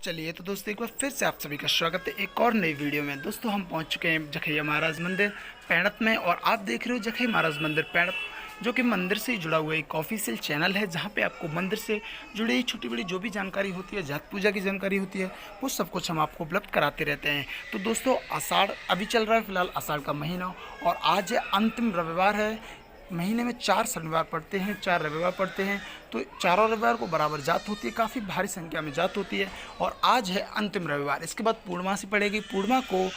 चलिए तो दोस्तों एक बार फिर से आप सभी का स्वागत है एक और नई वीडियो में। दोस्तों हम पहुंच चुके हैं जखैया महाराज मंदिर पैणत में, और आप देख रहे हो जखैया महाराज मंदिर पैणत, जो कि मंदिर से जुड़ा हुआ एक ऑफिशियल चैनल है, जहां पे आपको मंदिर से जुड़ी छोटी बड़ी जो भी जानकारी होती है, जात पूजा की जानकारी होती है, वो सब कुछ हम आपको उपलब्ध कराते रहते हैं। तो दोस्तों आषाढ़ अभी चल रहा है, फिलहाल आषाढ़ का महीना, और आज अंतिम रविवार है। महीने में 4 शनिवार पड़ते हैं, 4 रविवार पड़ते हैं, तो चारों रविवार को बराबर जात होती है, काफ़ी भारी संख्या में जात होती है। और आज है अंतिम रविवार, इसके बाद पूर्णमासी पड़ेगी, पूर्णिमा को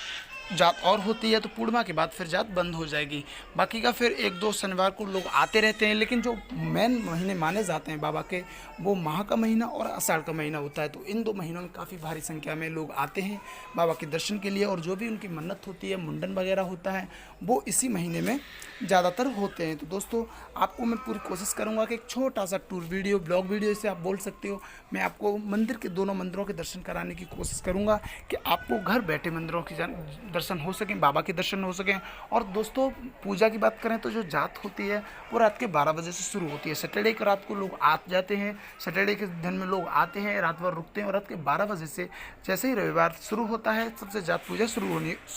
जात और होती है, तो पूर्णिमा के बाद फिर जात बंद हो जाएगी। बाकी का फिर 1-2 शनिवार को लोग आते रहते हैं, लेकिन जो मेन महीने माने जाते हैं बाबा के, वो माह का महीना और आषाढ़ का महीना होता है। तो इन 2 महीनों में काफ़ी भारी संख्या में लोग आते हैं बाबा के दर्शन के लिए, और जो भी उनकी मन्नत होती है, मुंडन वगैरह होता है, वो इसी महीने में ज़्यादातर होते हैं। तो दोस्तों आपको मैं पूरी कोशिश करूँगा कि एक छोटा सा टूर वीडियो, ब्लॉग वीडियो इसे आप बोल सकते हो, मैं आपको मंदिर के दोनों मंदिरों के दर्शन कराने की कोशिश करूँगा कि आपको घर बैठे मंदिरों की दर्शन हो सकें, बाबा के दर्शन हो सकें। और दोस्तों पूजा की बात करें तो जो जात होती है वो रात के 12 बजे से शुरू होती है। सैटरडे की रात को लोग आ जाते हैं, सैटरडे के दिन में लोग आते हैं, रात भर रुकते हैं, और रात के 12 बजे से जैसे ही रविवार शुरू होता है, सबसे जात पूजा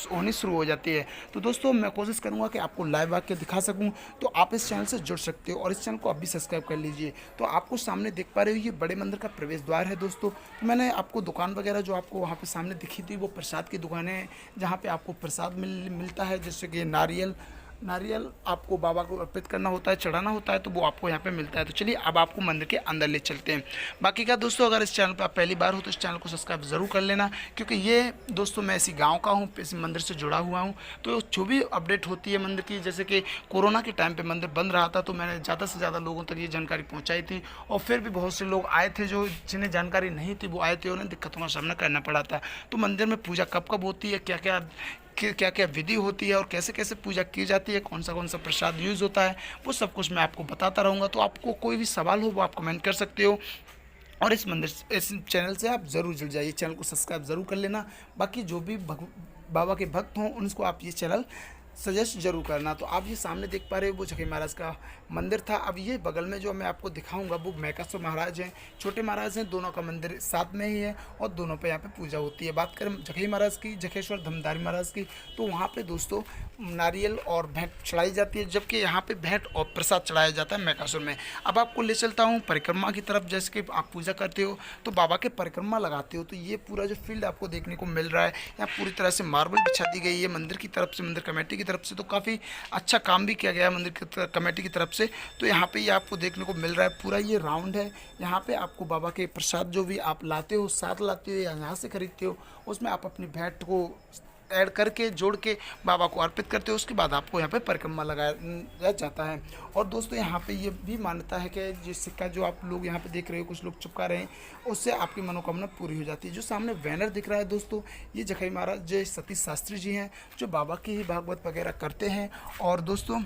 होनी शुरू हो जाती है। तो दोस्तों मैं कोशिश करूँगा कि आपको लाइव आके दिखा सकूँ, तो आप इस चैनल से जुड़ सकते हो, और इस चैनल को आप भी सब्सक्राइब कर लीजिए। तो आपको सामने देख पा रहे हो, ये बड़े मंदिर का प्रवेश द्वार है दोस्तों। तो मैंने आपको दुकान वगैरह जो आपको वहाँ पे सामने दिखी थी, वो प्रसाद की दुकानें हैं, जहाँ पे आपको प्रसाद मिलता है, जैसे कि नारियल आपको बाबा को अर्पित करना होता है, चढ़ाना होता है, तो वो आपको यहाँ पे मिलता है। तो चलिए अब आपको मंदिर के अंदर ले चलते हैं। बाकी का दोस्तों अगर इस चैनल पर आप पहली बार हो तो इस चैनल को सब्सक्राइब ज़रूर कर लेना, क्योंकि ये दोस्तों मैं इसी गांव का हूँ, इस मंदिर से जुड़ा हुआ हूँ। तो जो भी अपडेट होती है मंदिर की, जैसे कि कोरोना के टाइम पर मंदिर बंद रहा था, तो मैंने ज़्यादा से ज़्यादा लोगों तक ये जानकारी पहुँचाई थी, और फिर भी बहुत से लोग आए थे जो जिन्हें जानकारी नहीं थी, वो आए थे, उन्हें दिक्कतों का सामना करना पड़ा था। तो मंदिर में पूजा कब कब होती है, क्या क्या विधि होती है, और कैसे कैसे पूजा की जाती है, कौन सा प्रसाद यूज़ होता है, वो सब कुछ मैं आपको बताता रहूँगा। तो आपको कोई भी सवाल हो वो आप कमेंट कर सकते हो, और इस चैनल से आप ज़रूर जुड़ जाइए, चैनल को सब्सक्राइब ज़रूर कर लेना। बाकी जो भी बाबा के भक्त हों उनको आप ये चैनल सजेस्ट जरूर करना। तो आप ये सामने देख पा रहे हो वो जखैया महाराज का मंदिर था। अब ये बगल में जो मैं आपको दिखाऊंगा वो मैकासुर महाराज हैं, छोटे महाराज हैं, दोनों का मंदिर साथ में ही है, और दोनों पे यहाँ पे पूजा होती है। बात करें जखैया महाराज की, जखेश्वर धमधारी महाराज की, तो वहाँ पे दोस्तों नारियल और भेंट चढ़ाई जाती है, जबकि यहाँ पे भेंट और प्रसाद चढ़ाया जाता है मैकासुर में। अब आपको ले चलता हूँ परिक्रमा की तरफ। जैसे कि आप पूजा करते हो तो बाबा के परिक्रमा लगाते हो, तो ये पूरा जो फील्ड आपको देखने को मिल रहा है, यहाँ पूरी तरह से मार्बल बिछा दी गई है मंदिर की तरफ से, मंदिर कमेटी की तरफ से। तो काफ़ी अच्छा काम भी किया गया है मंदिर कमेटी की तरफ से। तो यहाँ पे ये आपको देखने को मिल रहा है, पूरा ये राउंड है। यहाँ पे आपको बाबा के प्रसाद जो भी आप लाते हो, साथ लाते हो या यहाँ से खरीदते हो, उसमें आप अपनी भेंट को ऐड करके जोड़ के बाबा को अर्पित करते हो। उसके बाद आपको यहाँ पे परिक्रमा लगाया जाता है। और दोस्तों यहाँ पे ये भी मान्यता है कि ये सिक्का जो आप लोग यहाँ पे देख रहे हो, कुछ लोग चिपका रहे हैं, उससे आपकी मनोकामना पूरी हो जाती है। जो सामने बैनर दिख रहा है दोस्तों, ये जखैया महाराज जय सतीश शास्त्री जी हैं, जो बाबा की ही भागवत वगैरह करते हैं। और दोस्तों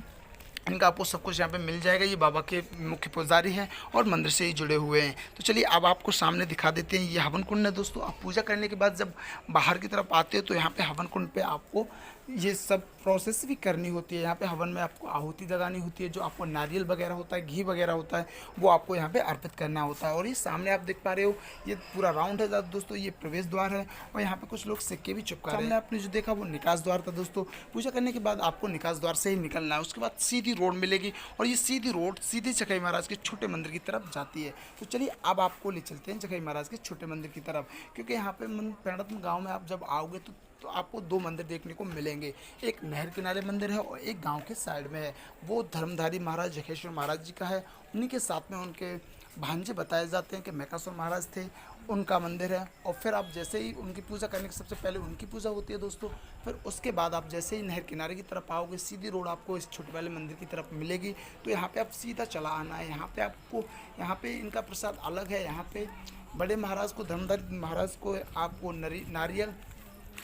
इनका आपको सब कुछ यहाँ पे मिल जाएगा। ये बाबा के मुख्य पुजारी हैं और मंदिर से ही जुड़े हुए हैं। तो चलिए अब आपको सामने दिखा देते हैं, ये हवन कुंड है दोस्तों। आप पूजा करने के बाद जब बाहर की तरफ आते हो तो यहाँ पे हवन कुंड पे आपको ये सब प्रोसेस भी करनी होती है। यहाँ पे हवन में आपको आहुति लगानी होती है, जो आपको नारियल वगैरह होता है, घी वगैरह होता है, वो आपको यहाँ पे अर्पित करना होता है। और ये सामने आप देख पा रहे हो, ये पूरा राउंड है दोस्तों, ये प्रवेश द्वार है, और यहाँ पे कुछ लोग सिक्के भी चिपका रहे हैं। आपने जो देखा वो निकास द्वार था दोस्तों। पूजा करने के बाद आपको निकास द्वार से ही निकलना है, उसके बाद सीधी रोड मिलेगी, और ये सीधी रोड सीधे जखैया महाराज के छोटे मंदिर की तरफ जाती है। तो चलिए अब आपको ले चलते हैं जखैया महाराज के छोटे मंदिर की तरफ, क्योंकि यहाँ पे पैणत गाँव में आप जब आओगे तो आपको 2 मंदिर देखने को मिलेंगे। एक नहर किनारे मंदिर है और एक गांव के साइड में है। वो धर्मधारी महाराज जखेश्वर महाराज जी का है, उन्हीं के साथ में उनके भांजे बताए जाते हैं कि मैकासुर महाराज थे, उनका मंदिर है। और फिर आप जैसे ही उनकी पूजा करने के सबसे पहले उनकी पूजा होती है दोस्तों, फिर उसके बाद आप जैसे ही नहर किनारे की तरफ आओगे, सीधी रोड आपको इस छोटे वाले मंदिर की तरफ मिलेगी। तो यहाँ पे आप सीधा चला आना है। यहाँ पे इनका प्रसाद अलग है। यहाँ पे बड़े महाराज को, धर्मधारी महाराज को आपको नारियल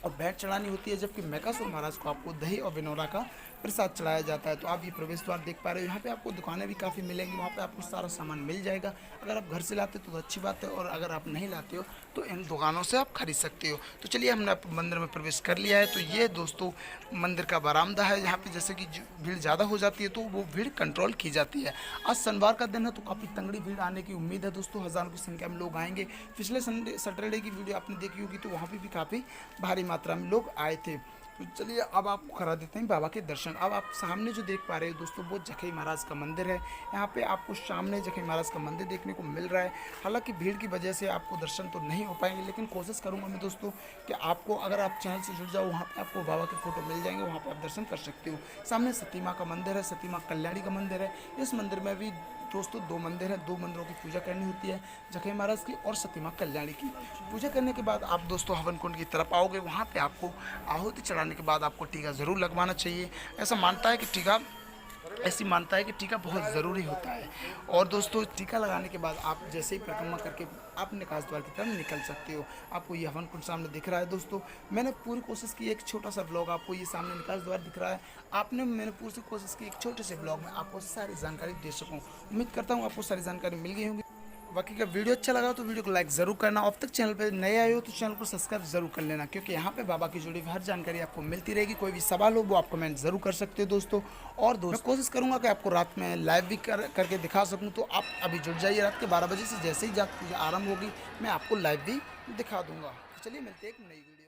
और भेंट चढ़ानी होती है, जबकि मैकासुर महाराज को आपको दही और विनोरा का प्रसाद चढ़ाया जाता है। तो आप ये प्रवेश द्वार देख पा रहे हो, यहाँ पे आपको दुकानें भी काफ़ी मिलेंगी, वहाँ पे आपको सारा सामान मिल जाएगा। अगर आप घर से लाते हो तो अच्छी बात है, और अगर आप नहीं लाते हो तो इन दुकानों से आप खरीद सकते हो। तो चलिए, हमने मंदिर में प्रवेश कर लिया है। तो ये दोस्तों मंदिर का बरामदा है। यहाँ पे जैसे कि भीड़ ज़्यादा हो जाती है तो वो भीड़ कंट्रोल की जाती है। आज शनिवार का दिन है तो काफ़ी तंगड़ी भीड़ आने की उम्मीद है दोस्तों, हज़ारों की संख्या में लोग आएंगे। पिछले संडे सैटरडे की वीडियो आपने देखी होगी, तो वहाँ पे भी काफ़ी भारी मात्रा में लोग आए थे। तो चलिए, अब आपको करा देते हैं बाबा के दर्शन। अब आप सामने जो देख पा रहे हो दोस्तों, वो जखई महाराज का मंदिर है। यहाँ पे आपको सामने जखई महाराज का मंदिर देखने को मिल रहा है। हालांकि भीड़ की वजह से आपको दर्शन तो नहीं हो पाएंगे, लेकिन कोशिश करूँगा मैं दोस्तों कि आपको, अगर आप चैनल से जुड़ जाओ, वहाँ पे आपको बाबा के फोटो मिल जाएंगे, वहाँ पे आप दर्शन कर सकते हो। सामने सती माँ का मंदिर है, सती माँ कल्याणी का मंदिर है। इस मंदिर में भी दोस्तों 2 मंदिर हैं, 2 मंदिरों की पूजा करनी होती है, जखई महाराज की और सती माँ कल्याणी की। पूजा करने के बाद आप दोस्तों हवन कुंड की तरफ आओगे। वहाँ पे आपको आहुति चढ़ाने के बाद आपको टीका ज़रूर लगवाना चाहिए। ऐसा मानता है कि टीका ऐसी मानता है कि टीका बहुत ज़रूरी होता है। और दोस्तों, टीका लगाने के बाद आप जैसे ही परिक्रमा करके आप निकास द्वार की तरफ निकल सकते हो। आपको ये हवन कुंड सामने दिख रहा है दोस्तों। मैंने पूरी कोशिश की, एक छोटा सा ब्लॉग आपको ये सामने निकास द्वार दिख रहा है। मैंने पूरी कोशिश की एक छोटे से ब्लॉग में आपको सारी जानकारी दे सकूँ। उम्मीद करता हूँ आपको सारी जानकारी मिल गई होगी। बाकी का वीडियो अच्छा लगा तो वीडियो को लाइक ज़रूर करना। अब तक चैनल पर नए आए हो तो चैनल को सब्सक्राइब जरूर कर लेना, क्योंकि यहाँ पे बाबा की जुड़ी हुई हर जानकारी आपको मिलती रहेगी। कोई भी सवाल हो वो आप कमेंट ज़रूर कर सकते हो दोस्तों। और मैं कोशिश करूँगा कि आपको रात में लाइव भी करके दिखा सकूँ। तो आप अभी जुड़ जाइए, रात के 12 बजे से जैसे ही जात पूजा आरम्भ होगी मैं आपको लाइव भी दिखा दूँगा। तो चलिए, मिलते हैं एक नई वीडियो।